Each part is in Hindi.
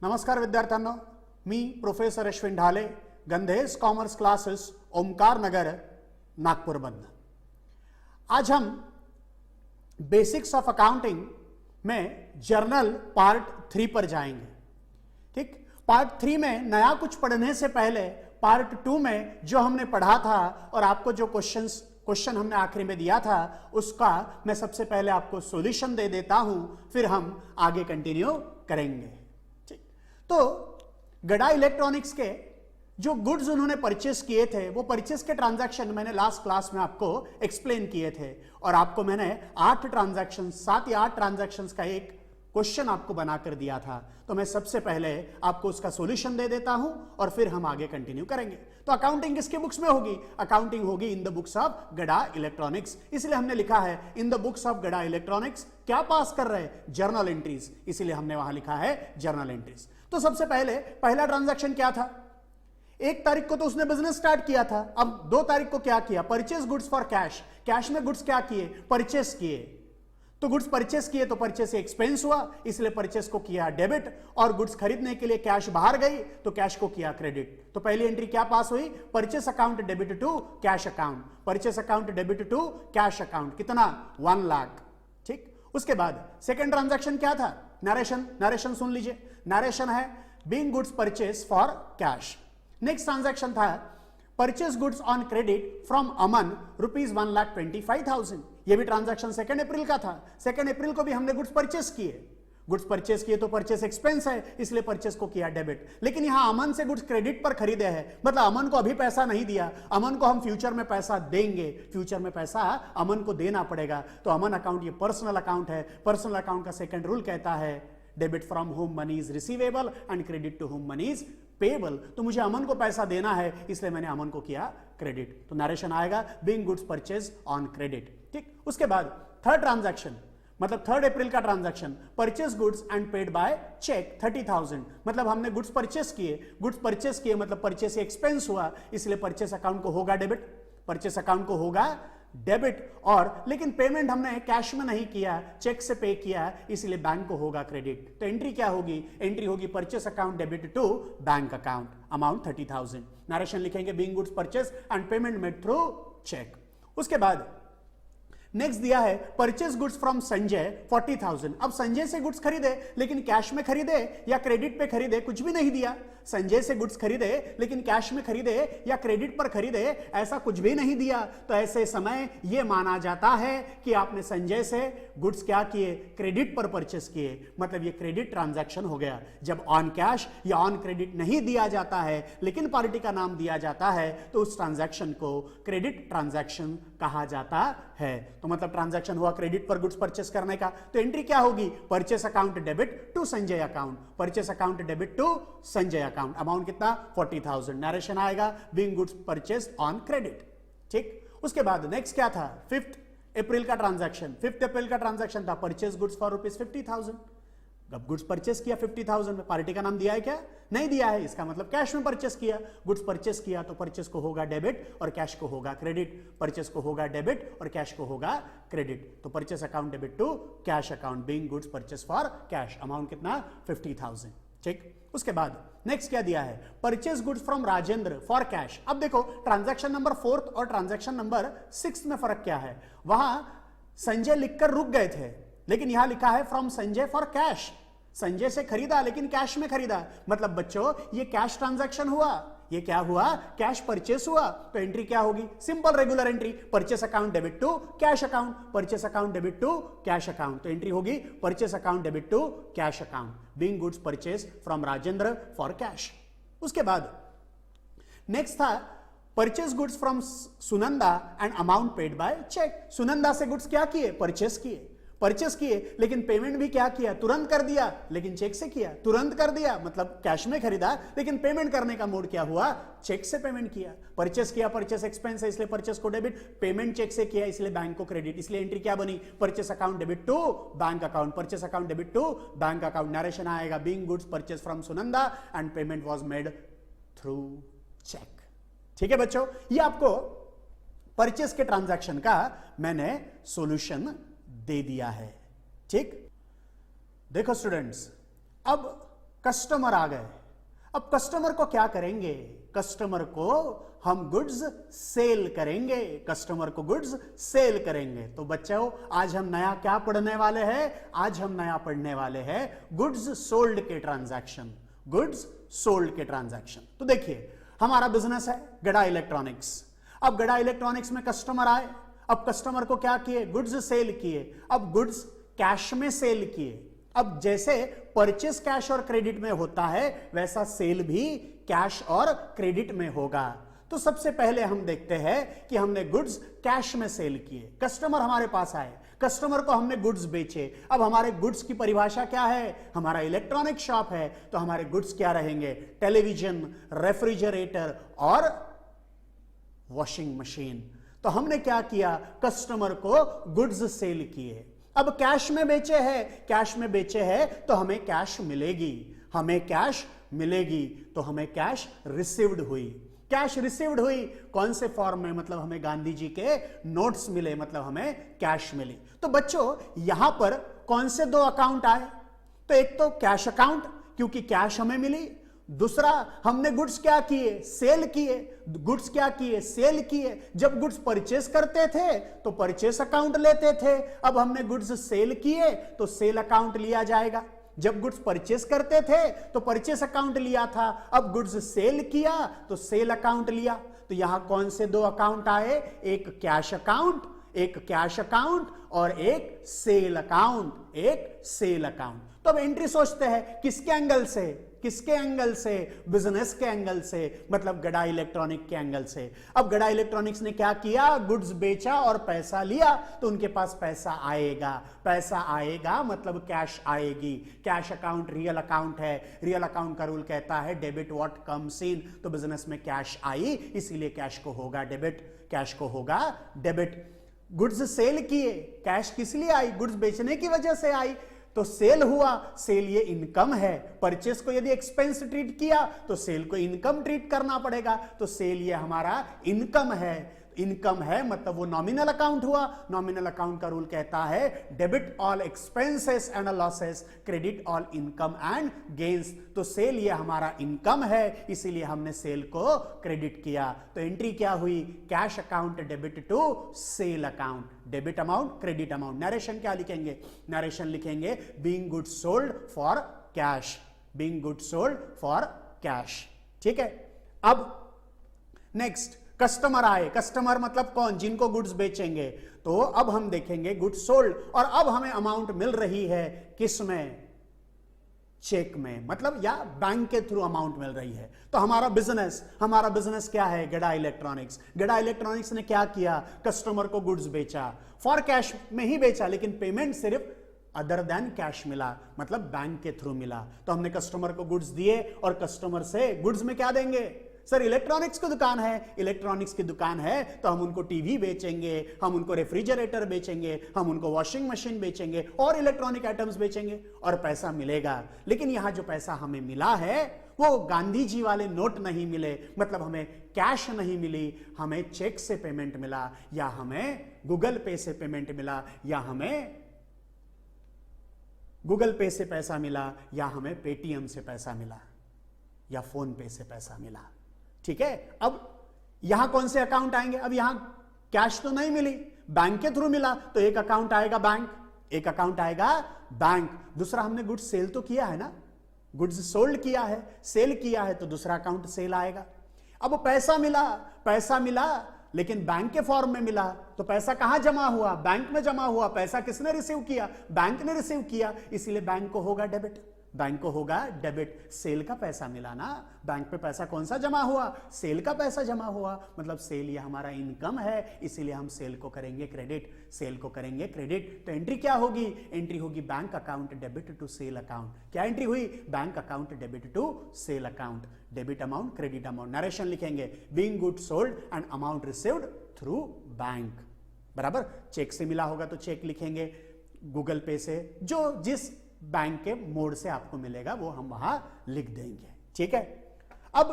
नमस्कार विद्यार्थ्यांनो, मी प्रोफेसर अश्विन ढाले, गंधेश कॉमर्स क्लासेस, ओमकार नगर, नागपुर बंद। आज हम बेसिक्स ऑफ अकाउंटिंग में जर्नल पार्ट 3 पर जाएंगे। ठीक, पार्ट 3 में नया कुछ पढ़ने से पहले पार्ट 2 में जो हमने पढ़ा था और आपको जो क्वेश्चन हमने आखिरी में दिया था उसका मैं सबसे पहले आपको सॉल्यूशन दे देता हूं, फिर हम आगे कंटिन्यू करेंगे। ठीक, तो गड़ा इलेक्ट्रॉनिक्स के जो गुड्स उन्होंने परचेस किए थे वो परचेस के ट्रांजैक्शन मैंने लास्ट क्लास में आपको एक्सप्लेन किए थे और आपको मैंने 7 या 8 ट्रांजैक्शंस का एक क्वेश्चन आपको बनाकर दिया था। तो मैं सबसे पहले आपको उसका सॉल्यूशन दे देता हूं और फिर हम आगे कंटिन्यू करेंगे। तो अकाउंटिंग किसके बुक्स में होगी? अकाउंटिंग होगी इन द बुक्स ऑफ गड़ा इलेक्ट्रॉनिक्स। इसलिए हमने लिखा है इन द बुक्स ऑफ गड़ा इलेक्ट्रॉनिक्स। क्या पास कर रहे हैं? जर्नल एंट्रीज, इसीलिए हमने वहां लिखा है जर्नल एंट्रीज। तो सबसे पहले पहला ट्रांजैक्शन क्या था? 1 तारीख को तो उसने बिजनेस स्टार्ट किया था। अब 2 तारीख को क्या किया? Purchase goods for cash. Cash में गुड्स क्या किए? परचेस किए। तो गुड्स परचेस किए तो परचेस एक्सपेंस हुआ, इसलिए परचेस को किया डेबिट, और गुड्स खरीदने के लिए कैश बाहर गई तो कैश को किया क्रेडिट। तो पहली एंट्री क्या पास हुई? Purchase account debit to cash account. Purchase account debit to cash account, कितना? 1 लाख। ठीक, उसके बाद सेकंड ट्रांजैक्शन क्या था? नरेशन सुन लीजिए। नरेशन है being goods purchase for cash. Next transaction था purchase goods on credit from Aman ₹1,25,000। यह भी ट्रांजैक्शन 2 अप्रैल का था। 2 अप्रैल को भी हमने गुड्स परचेस किए। गुड्स परचेस किए तो परचेस एक्सपेंस है, इसलिए परचेस को किया डेबिट। लेकिन यहां अमन से गुड्स क्रेडिट पर खरीदे हैं, मतलब अमन को अभी पैसा नहीं दिया, अमन को हम फ्यूचर में पैसा देंगे, फ्यूचर में पैसा अमन को देना पड़ेगा। तो अमन अकाउंट ये पर्सनल अकाउंट है। पर्सनल अकाउंट का सेकंड रूल कहता है debit from home money is receivable and credit to home money is payable. तो मुझे अमन को पैसा देना है, इसलिए मैंने अमन को किया क्रेडिट। तो नरेशन आएगा being goods purchase on credit. ठीक, उसके बाद थर्ड ट्रांजैक्शन, मतलब 3 अप्रैल का transaction, purchase goods and paid by cheque 30,000। मतलब हमने गुड्स परचेस किए मतलब परचेस एक्सपेंस हुआ, इसलिए परचेस अकाउंट को होगा डेबिट, परचेस अकाउंट को होगा डेबिट। और लेकिन पेमेंट हमने कैश में नहीं किया, चेक से पे किया, इसलिए बैंक को होगा क्रेडिट। तो एंट्री क्या होगी? एंट्री होगी purchase account debit to bank account, amount 30,000। Narration लिखेंगे being goods purchase and payment made through cheque. उसके बाद नेक्स्ट दिया है परचेस गुड्स फ्रॉम संजय 40,000। अब संजय से गुड्स खरीदे लेकिन कैश में खरीदे या क्रेडिट पे खरीदे, कुछ भी नहीं दिया। संजय से गुड्स खरीदे लेकिन कैश में खरीदे या क्रेडिट पर खरीदे, ऐसा कुछ भी नहीं दिया। तो ऐसे समय यह माना जाता है कि आपने संजय से गुड्स क्या किए? क्रेडिट पर परचेस किए, मतलब ये क्रेडिट ट्रांजैक्शन हो गया। जब ऑन कैश या ऑन क्रेडिट नहीं दिया जाता है लेकिन पार्टी का नाम दिया जाता है तो उस ट्रांजैक्शन को क्रेडिट ट्रांजैक्शन कहा जाता है। तो मतलब ट्रांजैक्शन हुआ क्रेडिट पर गुड्स परचेस करने का। तो एंट्री क्या होगी? Purchase account debit to Sanjay account, purchase account debit to Sanjay account, amount कितना? 40,000। नरेशन आएगा being goods purchase on credit. ठीक, उसके बाद नेक्स्ट क्या था? 5 अप्रैल का ट्रांजैक्शन। 5 अप्रैल का ट्रांजैक्शन था परचेस गुड्स फॉर ₹50,000। अब गुड्स परचेस किया 50,000 में, पार्टी का नाम दिया है क्या? नहीं दिया है, इसका मतलब कैश में परचेस किया। गुड्स परचेस किया तो परचेस को होगा डेबिट और कैश को होगा क्रेडिट, परचेस को होगा डेबिट और कैश को होगा क्रेडिट। तो purchase account debit to cash account being goods purchase for cash, amount कितना? 50,000। ठीक, उसके बाद नेक्स्ट क्या दिया है? Purchase goods from Rajendra for cash. अब देखो ट्रांजैक्शन नंबर 4 और ट्रांजैक्शन नंबर 6 में फर्क क्या है? वहां संजय लिखकर रुक गए थे, लेकिन यहां लिखा है from Sanjay for cash. Sanjay से खरीदा लेकिन कैश में खरीदा, मतलब बच्चों ये कैश ट्रांजैक्शन हुआ। ये क्या हुआ? कैश परचेस हुआ। तो एंट्री क्या होगी? Simple regular entry, purchase account debit to cash account, purchase account debit to cash account. तो एंट्री होगी purchase account debit to cash account being goods purchase from Rajendra for cash. उसके बाद नेक्स्ट था purchase goods from Sunanda and amount paid by cheque. Sunanda से गुड्स क्या किए? परचेस किए लेकिन पेमेंट भी क्या किया? तुरंत कर दिया, लेकिन चेक से किया। तुरंत कर दिया मतलब कैश में खरीदा, लेकिन पेमेंट करने का मोड क्या हुआ? चेक से पेमेंट किया। परचेस किया, परचेस एक्सपेंस है इसलिए परचेस को डेबिट, पेमेंट चेक से किया इसलिए बैंक को क्रेडिट, इसलिए एंट्री क्या बनी? Purchase account debit to bank account, purchase account debit to bank account. Narration आएगा being goods purchase from Sunanda and payment was made through cheque. ठीक है बच्चों, ये आपको परचेस के ट्रांजैक्शन का मैंने सॉल्यूशन दे दिया है। ठीक, देखो स्टूडेंट्स, अब कस्टमर आ गए। अब कस्टमर को क्या करेंगे? कस्टमर को हम गुड्स सेल करेंगे, कस्टमर को गुड्स सेल करेंगे। तो बच्चों आज हम नया क्या पढ़ने वाले हैं? आज हम नया पढ़ने वाले हैं गुड्स सोल्ड के ट्रांजैक्शन, गुड्स सोल्ड के ट्रांजैक्शन। तो देखिए हमारा बिजनेस है गड़ा इलेक्ट्रॉनिक्स। अब गड़ा इलेक्ट्रॉनिक्स में कस्टमर आए, अब कस्टमर को क्या किए? गुड्स सेल किए। अब गुड्स कैश में सेल किए। अब जैसे परचेस कैश और क्रेडिट में होता है वैसा सेल भी कैश और क्रेडिट में होगा। तो सबसे पहले हम देखते हैं कि हमने गुड्स कैश में सेल किए, कस्टमर हमारे पास आए, कस्टमर को हमने गुड्स बेचे। अब हमारे गुड्स की परिभाषा क्या है? हमारा इलेक्ट्रॉनिक शॉप है तो हमारे गुड्स क्या रहेंगे? टेलीविजन, रेफ्रिजरेटर और वॉशिंग मशीन। तो हमने क्या किया? कस्टमर को गुड्स सेल किए। अब कैश में बेचे हैं, कैश में बेचे हैं तो हमें कैश मिलेगी, हमें कैश मिलेगी। तो हमें कैश रिसीव्ड हुई। कैश रिसीव्ड हुई कौन से फॉर्म में? मतलब हमें गांधी जी के नोट्स मिले, मतलब हमें कैश मिली। तो बच्चों यहां पर कौन से दो अकाउंट आए? तो एक तो कैश अकाउंट, क्योंकि कैश हमें मिली। दूसरा हमने गुड्स क्या किए? सेल किए। गुड्स क्या किए? सेल किए। जब गुड्स परचेस करते थे तो परचेस अकाउंट लेते थे। अब हमने गुड्स सेल किए तो सेल अकाउंट लिया जाएगा। जब गुड्स परचेस करते थे तो परचेस अकाउंट लिया था, अब गुड्स सेल किया तो सेल अकाउंट लिया। तो यहां कौन से दो अकाउंट आए? एक कैश अकाउंट, एक कैश अकाउंट और एक सेल अकाउंट, एक सेल अकाउंट। तो अब एंट्री सोचते हैं किसके एंगल से? किसके एंगल से? बिजनेस के एंगल से, मतलब गड़ा इलेक्ट्रॉनिक के एंगल से। अब गड़ा इलेक्ट्रॉनिक्स ने क्या किया? गुड्स बेचा और पैसा लिया, तो उनके पास पैसा आएगा। पैसा आएगा मतलब कैश आएगी। कैश अकाउंट रियल अकाउंट है, रियल अकाउंट का रूल कहता है डेबिट व्हाट कम्स इन। तो बिजनेस में कैश आई, इसीलिए कैश को होगा डेबिट, कैश को होगा डेबिट। गुड्स सेल किए, कैश किस लिए आई? गुड्स बेचने की वजह से आई, तो सेल हुआ। सेल ये इनकम है। परचेस को यदि एक्सपेंस ट्रीट किया तो सेल को इनकम ट्रीट करना पड़ेगा। तो सेल ये हमारा इनकम है। इनकम है मतलब वो नॉमिनल अकाउंट हुआ। नॉमिनल अकाउंट का रूल कहता है debit all expenses and losses, credit all income and gains. तो सेल ये हमारा इनकम है, इसीलिए हमने सेल को क्रेडिट किया। तो एंट्री क्या हुई? Cash account debit to sale account, debit amount credit amount. Narration क्या लिखेंगे? नरेशन लिखेंगे being goods sold for cash, being goods sold for cash. ठीक है। अब नेक्स्ट कस्टमर आए। कस्टमर मतलब कौन? जिनको गुड्स बेचेंगे। तो अब हम देखेंगे गुड्स सोल्ड, और अब हमें अमाउंट मिल रही है किस में? चेक में, मतलब या बैंक के थ्रू अमाउंट मिल रही है। तो हमारा बिजनेस क्या है? गड़ा इलेक्ट्रॉनिक्स। गड़ा इलेक्ट्रॉनिक्स ने क्या किया? कस्टमर को गुड्स बेचा, फॉर कैश में ही बेचा, लेकिन पेमेंट सिर्फ अदर देन कैश मिला, मतलब बैंक के थ्रू मिला। तो हमने कस्टमर को गुड्स दिए और कस्टमर से गुड्स में क्या देंगे? सर इलेक्ट्रॉनिक्स की दुकान है, इलेक्ट्रॉनिक्स की दुकान है तो हम उनको टीवी बेचेंगे, हम उनको रेफ्रिजरेटर बेचेंगे, हम उनको वॉशिंग मशीन बेचेंगे और इलेक्ट्रॉनिक आइटम्स बेचेंगे और पैसा मिलेगा। लेकिन यहां जो पैसा हमें मिला है वो गांधी जी वाले नोट नहीं मिले, मतलब हमें कैश नहीं मिली, हमें चेक से पेमेंट मिला, या हमें गूगल पे से पेमेंट मिला, या हमें गूगल पे से पैसा मिला, या हमें पेटीएम से पैसा मिला, या फोन पे से पैसा मिला। ठीक है। अब यहां कौन से अकाउंट आएंगे? अब यहां कैश तो नहीं मिली, बैंक के थ्रू मिला, तो एक अकाउंट आएगा बैंक, एक अकाउंट आएगा बैंक। दूसरा हमने गुड्स सेल तो किया है ना, गुड्स सोल्ड किया है, सेल किया है, तो दूसरा अकाउंट सेल आएगा। अब पैसा मिला लेकिन बैंक के फॉर्म में मिला, तो पैसा कहां जमा हुआ? बैंक में जमा हुआ। पैसा किसने रिसीव किया? बैंक ने रिसीव किया, इसीलिए बैंक को होगा डेबिट, बैंक को होगा डेबिट। सेल का पैसा मिला ना, बैंक पे पैसा कौन सा जमा हुआ? सेल का पैसा जमा हुआ, मतलब सेल ये हमारा इनकम है, इसीलिए हम सेल को करेंगे क्रेडिट, सेल को करेंगे क्रेडिट। तो एंट्री क्या होगी? एंट्री होगी bank account debit to sale account. क्या एंट्री हुई? Bank account debit to sale account, debit amount credit amount. Narration लिखेंगे being goods sold and amount received through bank. बराबर। चेक से मिला होगा तो चेक लिखेंगे, गूगल पे से जो जिस बैंक के मोड से आपको मिलेगा वो हम वहां लिख देंगे। ठीक है। अब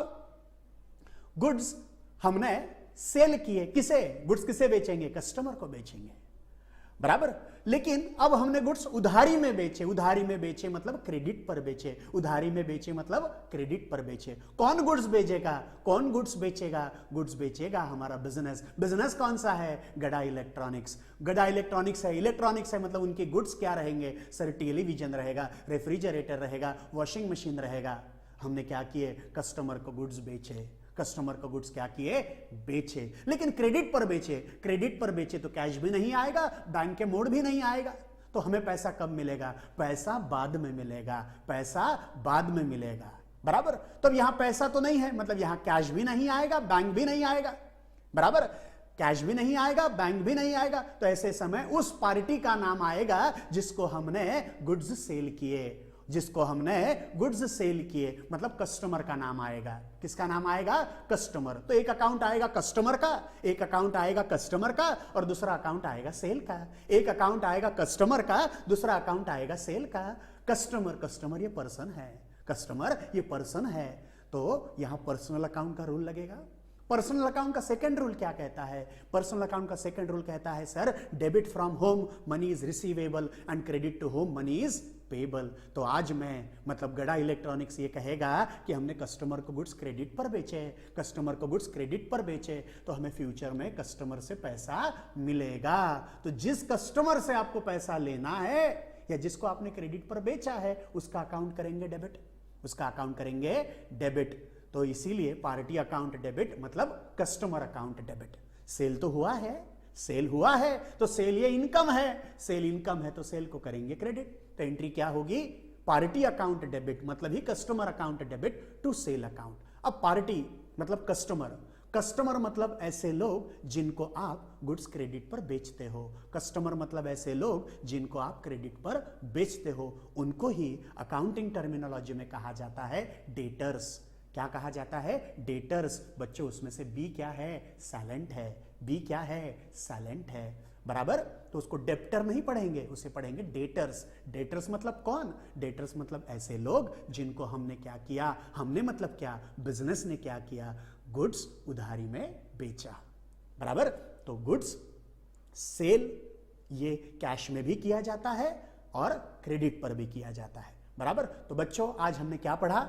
गुड्स हमने सेल किए, किसे? गुड्स किसे बेचेंगे? कस्टमर को बेचेंगे। बराबर। लेकिन अब हमने गुड्स उधारी में बेचे, उधारी में बेचे मतलब क्रेडिट पर बेचे, उधारी में बेचे मतलब क्रेडिट पर बेचे। कौन गुड्स बेचेगा, कौन गुड्स बेचेगा, गुड्स बेचेगा हमारा बिजनेस। बिजनेस कौन सा है, गड़ा इलेक्ट्रॉनिक्स। गड़ा इलेक्ट्रॉनिक्स है, इलेक्ट्रॉनिक्स है मतलब उनके गुड्स क्या रहेंगे सर, टेलीविजन रहेगा, रेफ्रिजरेटर रहेगा, वॉशिंग मशीन रहेगा। हमने क्या किए, कस्टमर को गुड्स बेचे, कस्टमर को गुड्स क्या किए, बेचे। लेकिन क्रेडिट पर बेचे, क्रेडिट पर बेचे तो कैश भी नहीं आएगा, बैंक के मोड भी नहीं आएगा। तो हमें पैसा कब मिलेगा, पैसा बाद में मिलेगा, पैसा बाद में मिलेगा, बराबर। तो यहां पैसा तो नहीं है, मतलब यहां कैश भी नहीं आएगा, बैंक भी नहीं आएगा, बराबर। कैश भी नहीं आएगा, बैंक भी नहीं आएगा। तो ऐसे समय उस पार्टी का नाम आएगा जिसको हमने गुड्स सेल किए, जिसको हमने गुड्स सेल किए, मतलब कस्टमर का नाम आएगा। किसका नाम आएगा, कस्टमर। तो एक अकाउंट आएगा कस्टमर का, एक अकाउंट आएगा कस्टमर का, और दूसरा अकाउंट आएगा सेल का। एक अकाउंट आएगा कस्टमर का, दूसरा अकाउंट आएगा सेल का। कस्टमर, कस्टमर ये पर्सन है, कस्टमर ये पर्सन है, तो यहां पर्सनल अकाउंट का रूल लगेगा। पर्सनल अकाउंट का सेकंड रूल क्या कहता है, पर्सनल अकाउंट का सेकंड रूल कहता है sir, debit from home money is receivable and credit to home money is payable. तो आज मैं मतलब गड़ा इलेक्ट्रॉनिक्स ये कहेगा कि हमने कस्टमर को गुड्स क्रेडिट पर बेचे, कस्टमर को गुड्स क्रेडिट पर बेचे, तो हमें फ्यूचर में कस्टमर से पैसा मिलेगा। तो जिस कस्टमर से आपको पैसा लेना है या जिसको आपने क्रेडिट पर बेचा है, उसका अकाउंट करेंगे डेबिट, उसका अकाउंट करेंगे डेबिट। तो इसीलिए पार्टी अकाउंट डेबिट मतलब कस्टमर अकाउंट डेबिट। सेल तो हुआ है, सेल हुआ है तो सेल ये इनकम है, सेल इनकम है तो सेल को करेंगे क्रेडिट। तो एंट्री क्या होगी, पार्टी अकाउंट डेबिट मतलब ही customer account debit to sale account. अब पार्टी मतलब कस्टमर, कस्टमर मतलब ऐसे लोग जिनको आप गुड्स क्रेडिट पर बेचते हो, कस्टमर मतलब ऐसे लोग जिनको आप क्रेडिट पर बेचते हो, उनको ही अकाउंटिंग टर्मिनोलॉजी में कहा जाता है डेटर्स। क्या कहा जाता है, डेटर्स। बच्चों उसमें से बी क्या है, साइलेंट है, बी क्या है, साइलेंट है, बराबर। तो उसको डेप्टर नहीं पढ़ेंगे, उसे पढ़ेंगे डेटर्स। डेटर्स मतलब कौन, डेटर्स मतलब ऐसे लोग जिनको हमने क्या किया, हमने मतलब क्या, बिजनेस ने क्या किया, गुड्स उधारी में बेचा, बराबर। तो गुड्स सेल ये कैश में भी किया जाता है और क्रेडिट पर भी किया जाता है, बराबर। तो बच्चों आज हमने क्या पढ़ा,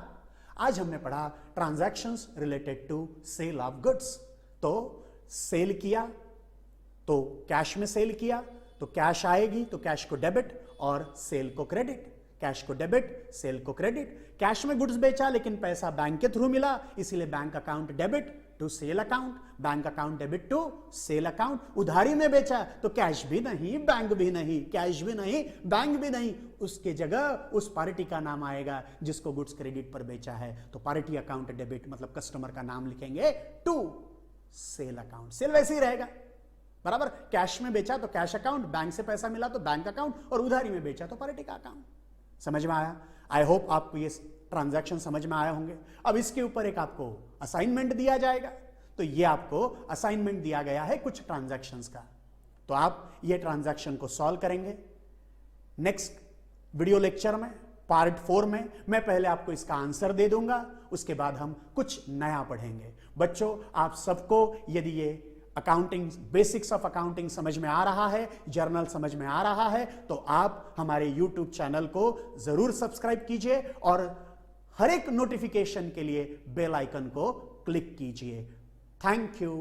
आज हमने पढ़ा transactions related to sale of goods. तो सेल किया तो कैश में सेल किया तो कैश आएगी, तो कैश को डेबिट और सेल को क्रेडिट, कैश को डेबिट सेल को क्रेडिट। कैश में गुड्स बेचा लेकिन पैसा बैंक के थ्रू मिला, इसीलिए bank account debit to sale account, bank account debit to sale account. उधारी में बेचा तो कैश भी नहीं, बैंक भी नहीं, कैश भी नहीं, बैंक भी नहीं, उसके जगह उस पार्टी का नाम आएगा जिसको गुड्स क्रेडिट पर बेचा है। तो पार्टी अकाउंट डेबिट मतलब कस्टमर का नाम लिखेंगे टू सेल अकाउंट। सेल वैसे ही रहेगा, बराबर। कैश में बेचा तो कैश अकाउंट, बैंक से पैसा मिला तो बैंक अकाउंट, और उधारी में बेचा तो पार्टी का अकाउंट। समझ में आया? आई होप आपको ये ट्रांजैक्शन समझ में आया होंगे। अब इसके ऊपर एक आपको असाइनमेंट दिया जाएगा, तो ये आपको असाइनमेंट दिया गया है कुछ ट्रांजैक्शंस का, तो आप ये ट्रांजैक्शन को सॉल्व करेंगे। नेक्स्ट वीडियो लेक्चर में पार्ट 4 में मैं पहले आपको इसका आंसर दे दूंगा, उसके बाद हम कुछ नया पढ़ेंगे। बच्चों आप सबको यदि ये अकाउंटिंग, बेसिक्स ऑफ अकाउंटिंग समझ में आ रहा है, जर्नल समझ में आ रहा है, तो आप हमारे YouTube चैनल को जरूर सब्सक्राइब कीजिए और हर एक नोटिफिकेशन के लिए बेल आइकन को क्लिक कीजिए। Thank you.